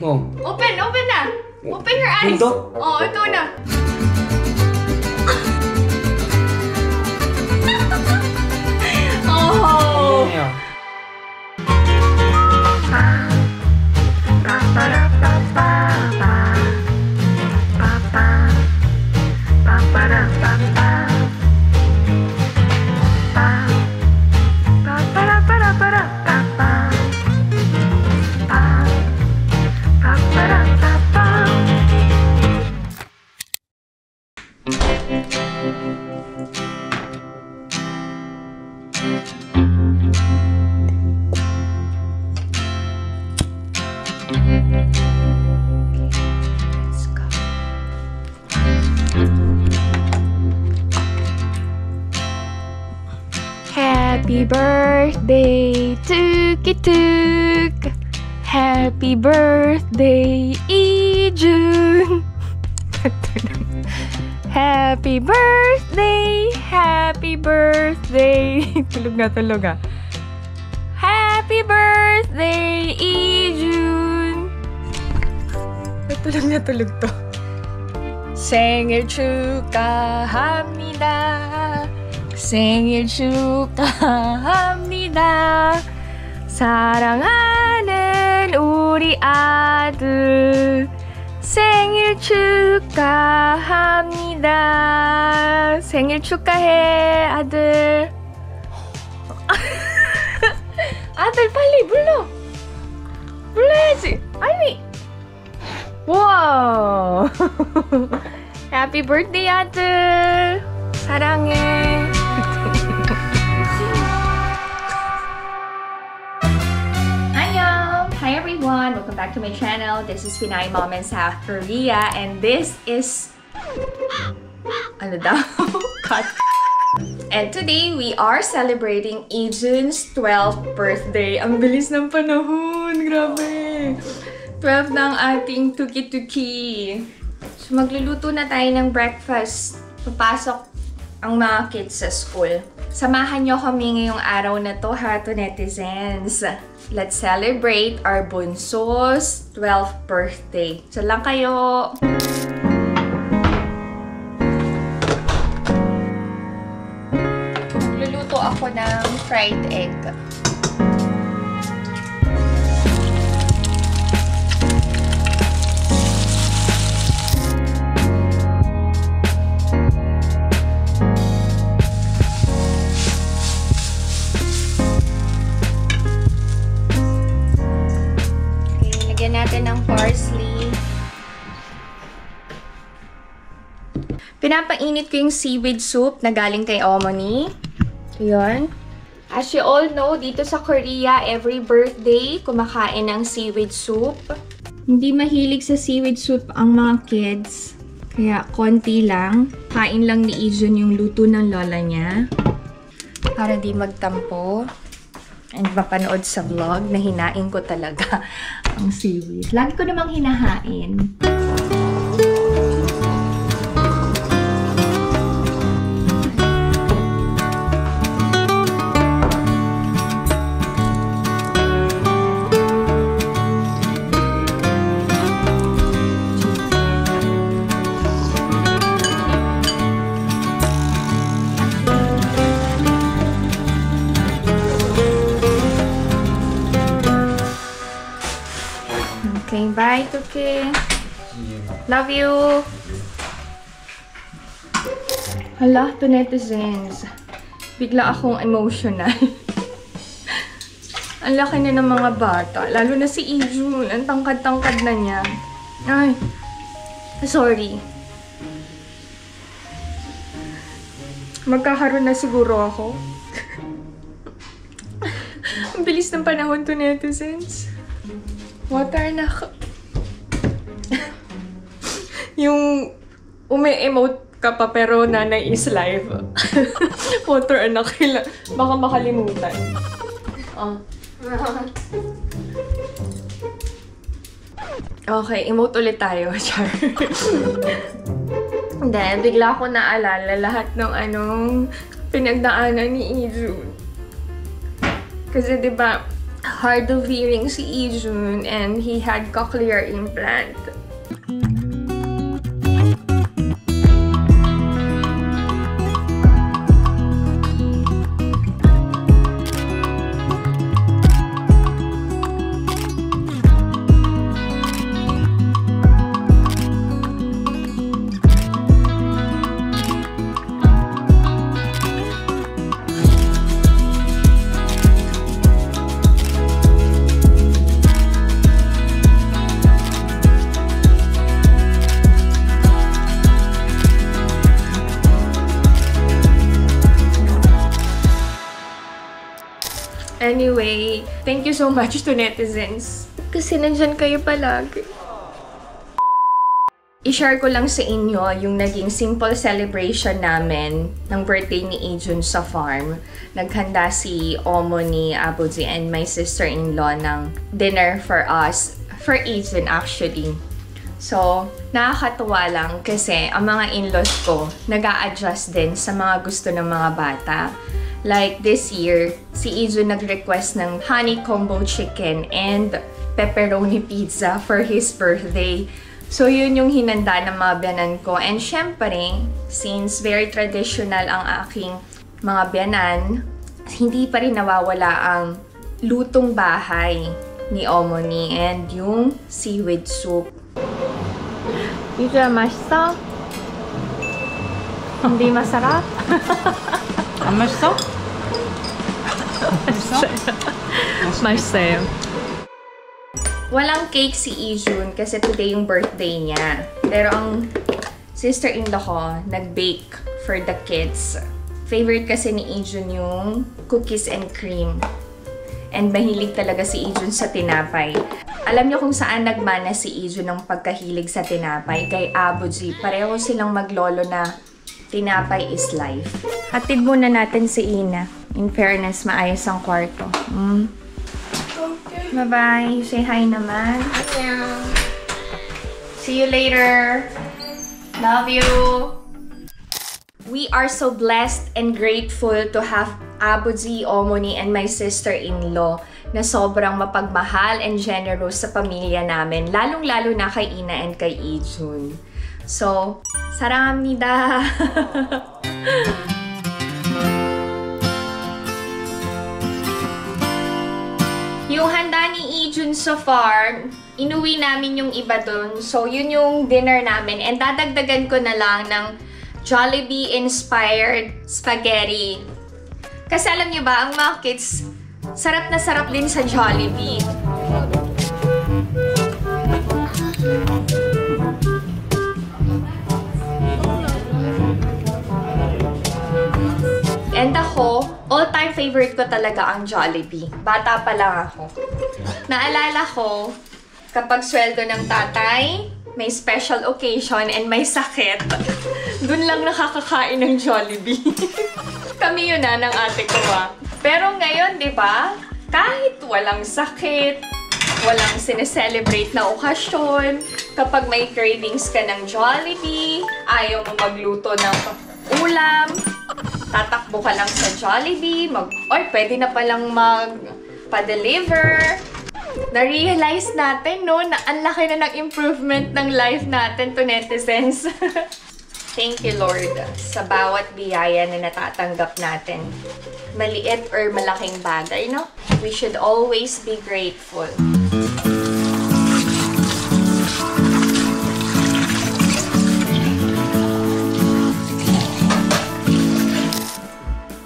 Oh. Open na. Open your eyes. Ito? Oh, ito na. Oh. Yeah. Happy birthday, Tuki-tuk. Happy birthday, Ijun. Happy birthday, happy birthday. Tulog na. Happy birthday, Ijun. Tulog to. 생일 축하합니다. 생일 축하합니다. 사랑하는 우리 아들 생일 축하합니다. 생일 축하해 아들. 아들 빨리 불러야지. 아니. 와. Happy birthday 아들. 사랑해. Hi everyone, welcome back to my channel. This is Pinay Mom in South Korea, and this is cut. And today we are celebrating Ijun's 12th birthday. Ang bilis ng panahon, grabe. 12 ng ating tuki-tuki. So magluluto na tayo ng breakfast. Papasok ang mga kids sa school. Samahan nyo kami ngayong araw na to, ha, to netizens. Let's celebrate our bunso's 12th birthday. So lang kayo. Magluluto ako ng fried egg. Natin ng parsley. Pinapainit ko yung seaweed soup na galing kay Omoni. Ayan. As you all know, dito sa Korea, every birthday, kumakain ng seaweed soup. Hindi mahilig sa seaweed soup ang mga kids. Kaya konti lang. Kain lang ni Ijun yung luto ng lola niya. Para di magtampo. And mapanood sa vlog na hinain ko talaga ang seaweed. Lagi ko namang hinahain. Okay, bye, Tuki. Love you. Hala, to netizens. Bigla akong emotional. Ang laki na ng mga bata. Lalo na si Ijun. Ang tangkad-tangkad na niya. Ay, sorry. Magkakaroon na siguro ako. Ang bilis ng panahon to netizens. Water na ako. Yung umi-emote ka pa pero nanay is live. Water anak, baka makalimutan. Oh. Okay, emote ulit tayo. Char. Then, bigla ko naalala lahat ng pinagdaanan ni Ijun. Kasi diba, hard of hearing si Ijun and he had cochlear implant. Anyway, thank you so much to netizens. Kasi nandyan kayo palagi. I-share ko lang sa inyo yung naging simple celebration namin ng birthday ni Ijun sa farm. Naghanda si Omo ni Abuji and my sister-in-law ng dinner for us. For Ijun actually. So, nakakatuwa lang kasi ang mga in-laws ko nag-a-adjust din sa mga gusto ng mga bata. Like this year, si Ijun nag-request ng honey combo chicken and pepperoni pizza for his birthday. So yun yung hinanda ng mga biyanan ko. And syempre, since very traditional ang aking mga biyanan, hindi pa rin nawawala ang lutong bahay ni Omoni and yung seaweed soup. Ijun, 맛있어? hindi masarap? 안 맛있어? 맛있어요. Walang cake si Ijun kasi today yung birthday niya. Pero ang sister-in-law ko nag-bake for the kids. Favorite kasi ni Ijun yung cookies and cream. And mahilig talaga si Ijun sa tinapay. Alam niyo kung saan nagmana si Ijun ng pagkahilig sa tinapay? Kay Abuji. Pareho silang maglolo na tinapay is life. Hatid muna natin si Ina. In fairness, maayos ang kwarto. Okay. Bye-bye. Say hi naman. Yeah. See you later. Love you. We are so blessed and grateful to have Abuji, Omoni, and my sister-in-law na sobrang mapagmahal and generous sa pamilya namin. Lalong-lalo na kay Ina and kay Ijun. So, saramnida! Yung handa ni Ijun so far, inuwi namin yung iba dun. So, yun yung dinner namin. And dadagdagan ko na lang ng Jollibee-inspired spaghetti. Kasi alam niyo ba, ang mga kids, sarap na sarap din sa Jollibee. And ako, all-time favorite ko talaga ang Jollibee. Bata pa lang ako. Naalala ko, kapag sweldo ng tatay, may special occasion and may sakit, dun lang nakakakain ng Jollibee. Kami yun ng ate ko Pero ngayon, di ba? Kahit walang sakit, walang sineselebrate na okasyon, kapag may cravings ka ng Jollibee, ayaw mo magluto ng ulam, tatakbo ka lang sa Jollibee, or pwede na palang magpa-deliver. Na-realize natin, no, na ang laki na ng improvement ng life natin to netizens. Thank you, Lord, sa bawat biyaya na natatanggap natin. Maliit or malaking bagay, no? We should always be grateful.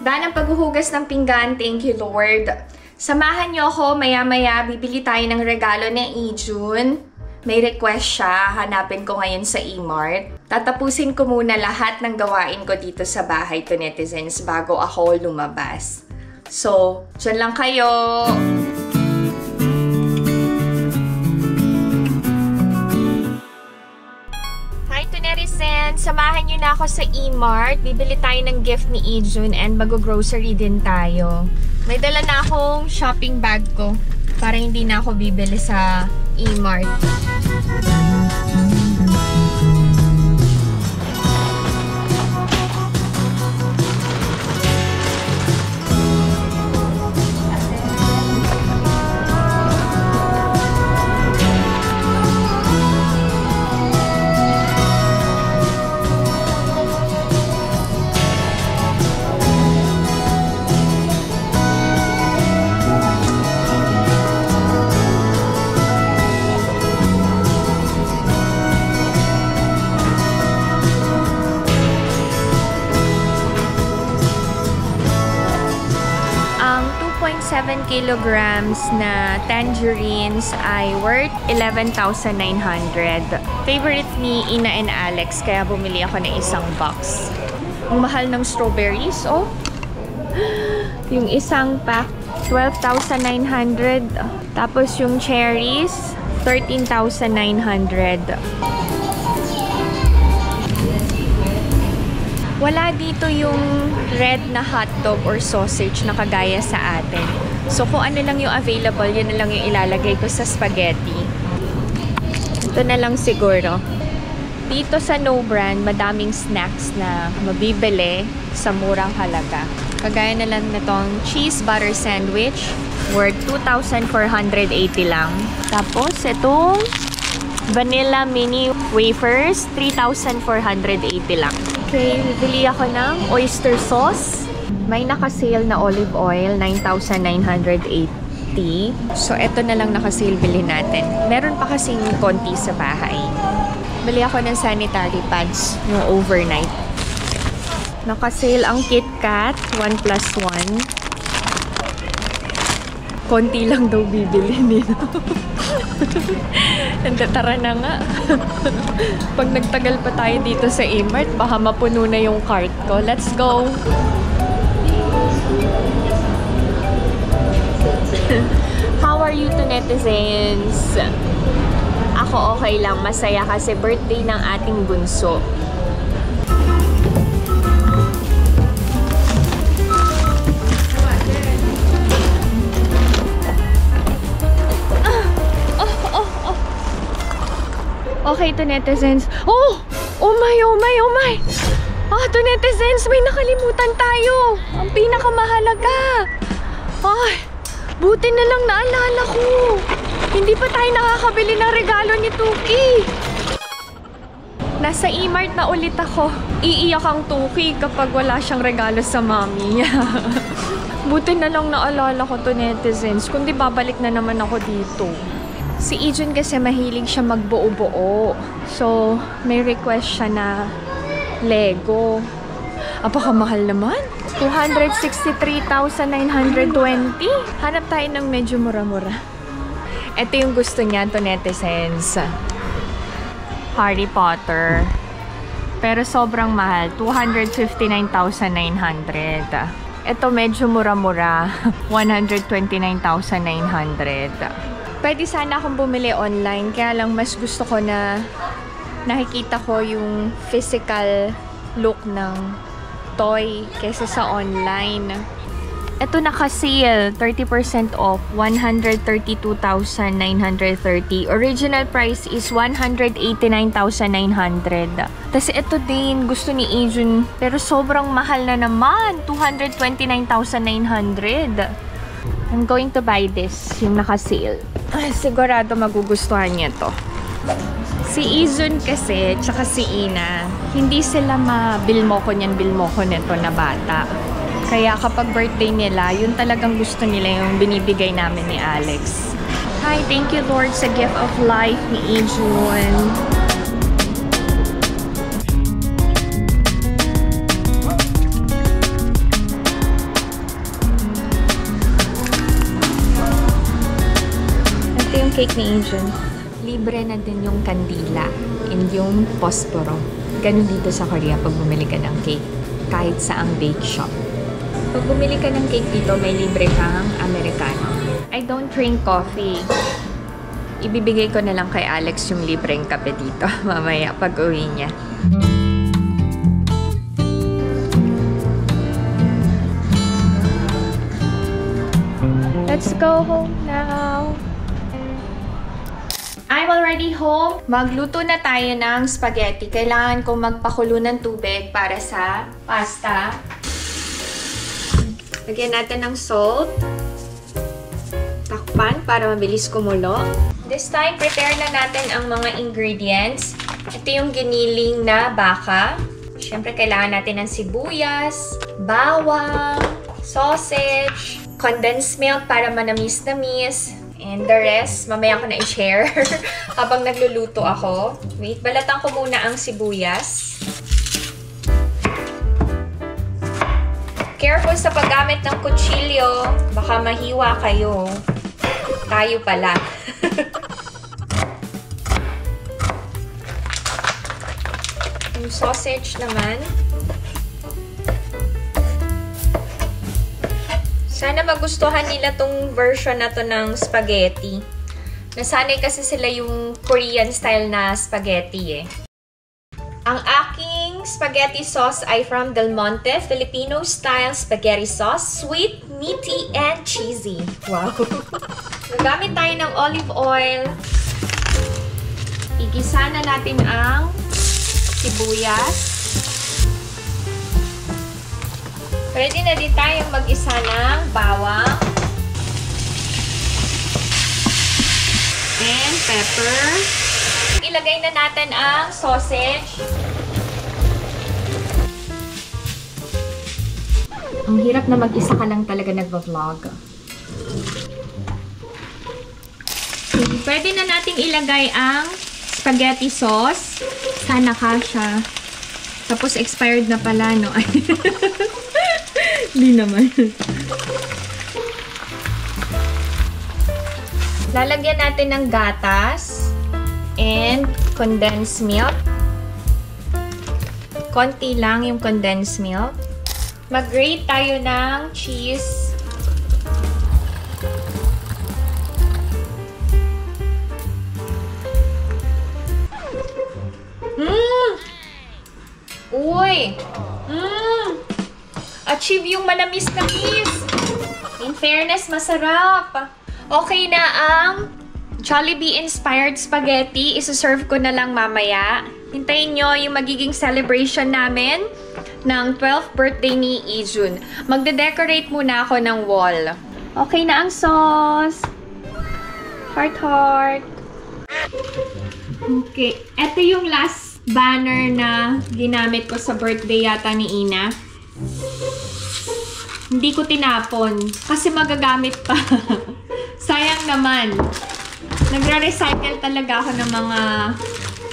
Dahil ang paghuhugas ng pinggan, thank you, Lord. Samahan niyo ako, maya-maya, bibili tayo ng regalo ni Ijun. May request siya, hanapin ko ngayon sa E-Mart. Tatapusin ko muna lahat ng gawain ko dito sa bahay to netizens bago ako lumabas. So, dyan lang kayo! Hi to netizens! Samahan niyo na ako sa E-Mart. Bibili tayo ng gift ni Ijun and mag-grocery din tayo. May dala na akong shopping bag ko para hindi na ako bibili sa E-Mart. 7 kilograms na tangerines ay worth 11,900. Favorite ni Ina and Alex, kaya bumili ako ng isang box. Ang mahal ng strawberries, oh. Yung isang pack, 12,900. Tapos yung cherries, 13,900. Wala dito yung red na hotdog or sausage na kagaya sa atin. So kung ano lang yung available, yun na lang yung ilalagay ko sa spaghetti. Ito na lang siguro. Dito sa No Brand, madaming snacks na mabibili sa murang halaga. Kagaya na lang nitong cheese butter sandwich, worth 2,480 lang. Tapos itong vanilla mini wafers, 3,480 lang. Okay, bibili ako ng oyster sauce. May naka-sale na olive oil, 9,980. So, ito na lang naka-sale bilhin natin. Meron pa kasing konti sa bahay. Bili ako ng sanitary pads, yung overnight. Naka-sale ang KitKat, 1+1. Konti lang daw bibili nila. Tara na nga. Pag nagtagal pa tayo dito sa E-Mart, baka mapuno na yung cart ko. Let's go! How are you to netizens? Ako okay lang, masaya kasi birthday ng ating bunso. Okay, to netizens. Oh! Oh my, oh my, oh my! Ah, to netizens, may nakalimutan tayo! Ang pinakamahalaga! Ay, buti na lang naalala ko! Hindi pa tayo nakakabili ng regalo ni Tuki! Nasa E-Mart na ulit ako. Iiyak ang Tuki kapag wala siyang regalo sa mami. Buti na lang naalala ko, to netizens. Kundi babalik na naman ako dito. Si Ijun kasi mahilig siya magbuo-buo. So, may request siya na Lego. Apakamahal naman. 263,920. Hanap tayo ng medyo mura-mura. Ito yung gusto niya, to netizens. Harry Potter. Pero sobrang mahal. 259,900. Ito medyo mura-mura. 129,900. Pwede sana akong bumili online, kaya lang mas gusto ko na nakikita ko yung physical look ng toy kaysa sa online. Ito naka-sale, 30% off, 132,930. Original price is 189,900. Tapos ito din, gusto ni Ijun, pero sobrang mahal na naman, 229,900. I'm going to buy this, yung naka-sale. Sigurado magugustuhan niya to. Si Izun kasi, tsaka si Ina, hindi sila mabilmoko niyan, bilmoko nito na bata. Kaya kapag birthday nila, yun talagang gusto nila yung binibigay namin ni Alex. Hi, thank you Lord sa gift of life ni Izun. Cake ni Ijun. Libre na din yung kandila and yung posporo. Ganun dito sa Korea pag bumili ka ng cake. Kahit saang bake shop. Pag bumili ka ng cake dito, may libre kang Americano. I don't drink coffee. Ibibigay ko na lang kay Alex yung libreng kape dito. Mamaya pag uwi niya. Let's go home now. I'm already home. Magluto na tayo ng spaghetti. Kailangan kong magpakulo ng tubig para sa pasta. Lagyan natin ng salt. Takpan para mabilis kumulo. This time, prepare na natin ang mga ingredients. Ito yung giniling na baka. Siyempre, kailangan natin ng sibuyas, bawang, sausage, condensed milk para manamis-namis. And the rest, mamaya ko na i-share habang nagluluto ako. Wait, balatan ko muna ang sibuyas. Careful Tapos sa paggamit ng kutsilyo, baka mahiwa kayo. Tayo pala. Yung sausage naman. Sana magustuhan nila tong version na to ng spaghetti. Nasanay kasi sila yung Korean style na spaghetti eh. Ang aking spaghetti sauce ay from Del Monte, Filipino style spaghetti sauce. Sweet, meaty, and cheesy. Wow! Nagamit tayo ng olive oil. Igisa na natin ang sibuyas. Pwede na din tayong mag-isa ng bawang and pepper. Ilagay na natin ang sausage. Ang hirap na mag-isa ka lang talaga nagva-vlog. Pwede na nating ilagay ang spaghetti sauce. Sana kasha. Tapos expired na pala, no? Hindi naman. Lalagyan natin ng gatas and condensed milk. Konti lang yung condensed milk. Mag-grate tayo ng cheese. Uy! Achieve yung manamis-namis. In fairness, masarap. Okay na ang Jollibee-inspired spaghetti. Isa-serve ko na lang mamaya. Hintayin nyo yung magiging celebration namin ng 12th birthday ni Ijun. Magde-decorate muna ako ng wall. Okay na ang sauce. Heart. Okay. Ito yung last banner na ginamit ko sa birthday yata ni Ina. Hindi ko tinapon kasi magagamit pa. Sayang naman. Nagre-recycle talaga ako ng mga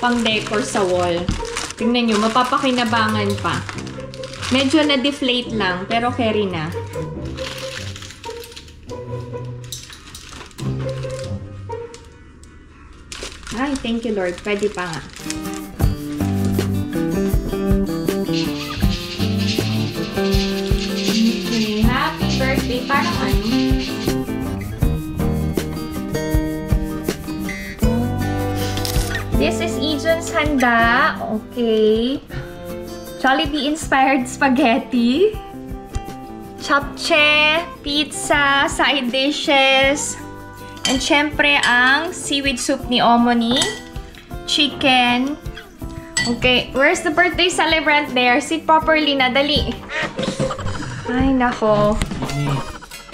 pang-decor sa wall. Tingnan nyo, mapapakinabangan pa. Medyo na-deflate lang, pero carry na. Ay, thank you Lord. Pwede pa nga. Okay, happy birthday. Parang ano? This is Ijun's handa. Okay. Jollibee-inspired spaghetti. Japchae, pizza, side dishes. And syempre, ang seaweed soup ni Omoni. Chicken. Okay, where's the birthday celebrant there? Sit properly na, dali. Ay, nako.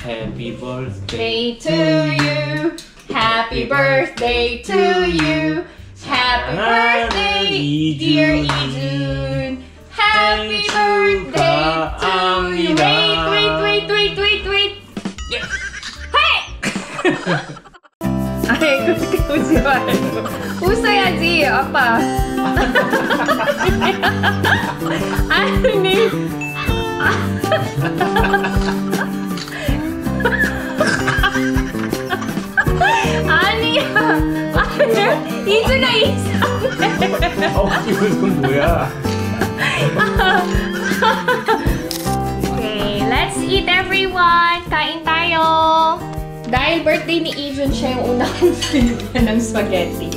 Happy birthday to you. Happy birthday to you. Happy birthday, dear Ijun. Happy birthday to you. Wait. Hey! Ay, usay야지, 아빠. 아니. 아니야. 이준아 이상해. 이건 뭐야? Okay, let's eat everyone. Kain tayo. Dahil birthday ni Ijun, siya yung una kong pinigyan ng spaghetti.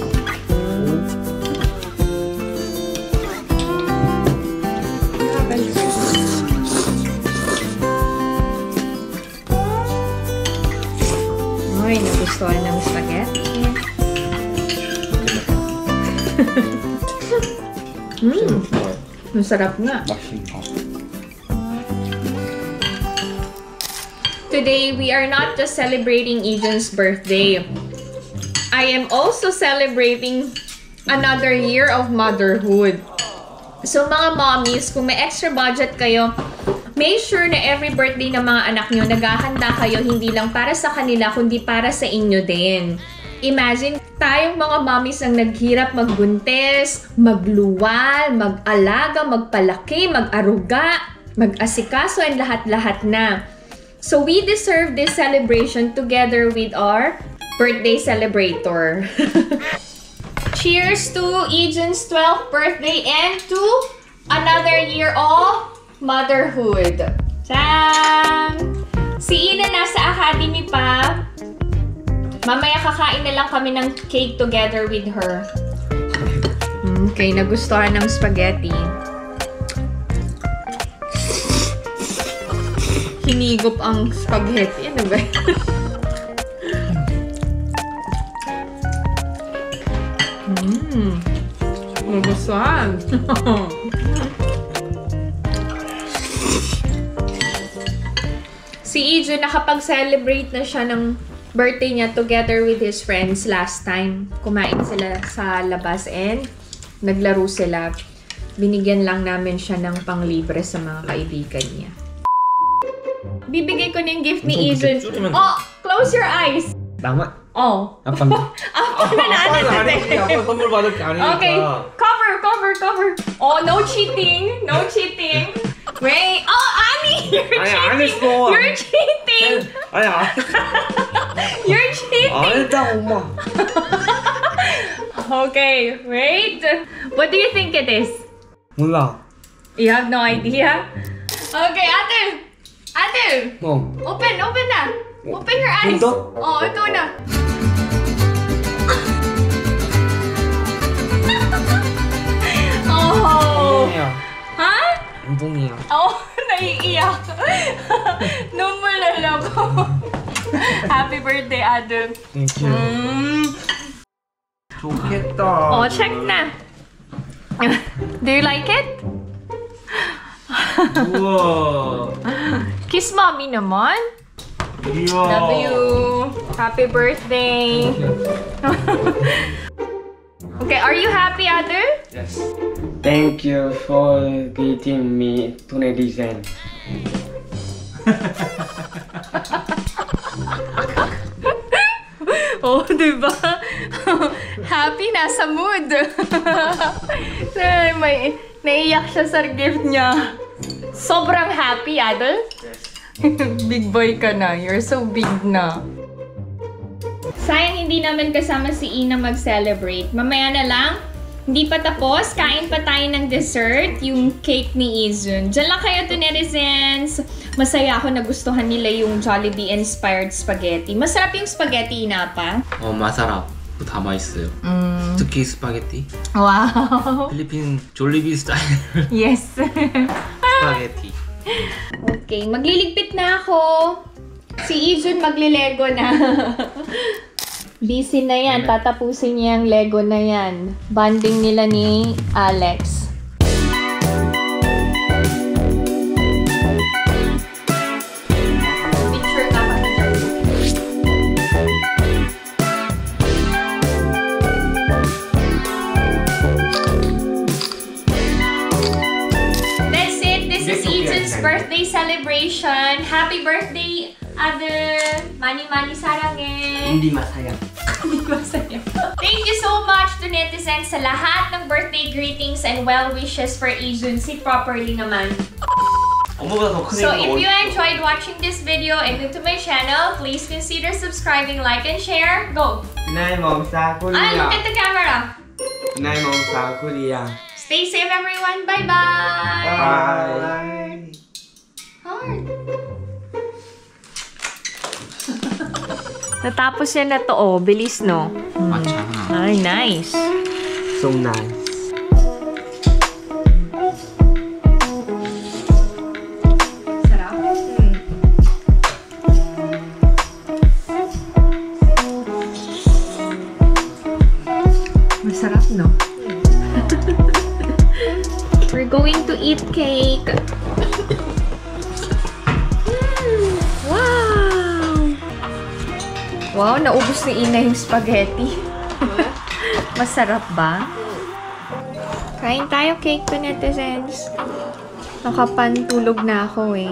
Ay, nagustuhan ng spaghetti. Masarap nga. Today, we are not just celebrating Ijun's birthday. I am also celebrating another year of motherhood. So, mga mommies, kung may extra budget kayo, make sure na every birthday ng mga anak nyo, naghahanda kayo hindi lang para sa kanila, kundi para sa inyo din. Imagine, tayong mga mommies ang naghirap magbuntis, magluwal, mag-alaga, magpalaki, mag-aruga. mag-asikaso and lahat-lahat na. So we deserve this celebration together with our birthday celebrator. Cheers to Ejan's 12th birthday and to another year of motherhood. Tang! Si Ina nasa academy pa. Mamaya kakain na lang kami ng cake together with her. Okay, nagustuhan ng spaghetti. Hinigop ang spaghetti. Ano ba? Nagustuhan. Si Ijo, nakapag-celebrate na siya ng birthday niya together with his friends last time. Kumain sila sa labas and naglaro sila. Binigyan lang namin siya ng panglibre sa mga kaibigan niya. Bibigay ko na yung gift ni Ijo. Oh! Close your eyes! Tama. Oh. 아빠. 아빠는 안 했는데. 아빠 선물 받을 게 아니니까. Okay. Cover. Oh, no cheating. No cheating. Wait. Oh, Annie! You're 아니, cheating. 안 했어. You're cheating. 아니, 안 You're cheating. 했다고, 엄마. Okay, wait. What do you think it is? 몰라. You have no idea? Okay, Ate. Open na. Open your eyes. ito? Oh, ito na. Oh. 운동이야. Ha? 운동이야. Oh, naiiyak. Number ako. Happy birthday, Adam. Thank you. 좋겠다. Oh, check na. Do you like it? 우와. Kiss mommy naman. 이야. Love you. Happy birthday. Okay, are you happy, Adam? Yes. Thank you for greeting me to netizen. Oh, diba? Happy, nasa mood. May naiyak siya sa gift niya. Sobrang happy, Adol? Yes. Big boy ka na. You're so big na. Sayang hindi naman kasama si Ina mag-celebrate. Mamaya na lang. Hindi pa tapos. Kain pa tayo ng dessert. Yung cake ni Izun. Diyan lang kayo to netizens. Masaya ako na gustuhan nila yung Jollibee-inspired spaghetti. Masarap yung spaghetti, Ina pa. 마사라 다 맛있어요. 특히 스파게티. Wow. 필리핀 졸리비 스타일 Yes. 스파게티. Okay, magliligpit na ako. Si Izun maglilego na. Busy na yan. Tatapusin niya yung Lego na yan. Bonding nila ni Alex. Picture na kami dyan. That's it. This is Izun's birthday celebration. Happy birthday, Ate! Mani-mani sarangin! Hindi masaya. Hindi masaya. Thank you so much to netizens sa lahat ng birthday greetings and well wishes for Izun. Sit properly naman. 엄마보다 더 So if you enjoyed watching this video and new to my channel, please consider subscribing, like, and share. Go! 나의 맘 사구리야. Look at the camera. 나의 맘 사구리야. Stay safe, everyone. Bye-bye! Bye. Hard. Natapos yan na to, oh. Bilis, no? 많잖아. Ay, nice. So nice. Sarap. Masarap, no? We're going to eat cake. Wow! Wow, naubos ni Ina yung spaghetti. Masarap ba? Kain tayo cake to netizens. Nakapantulog na ako eh.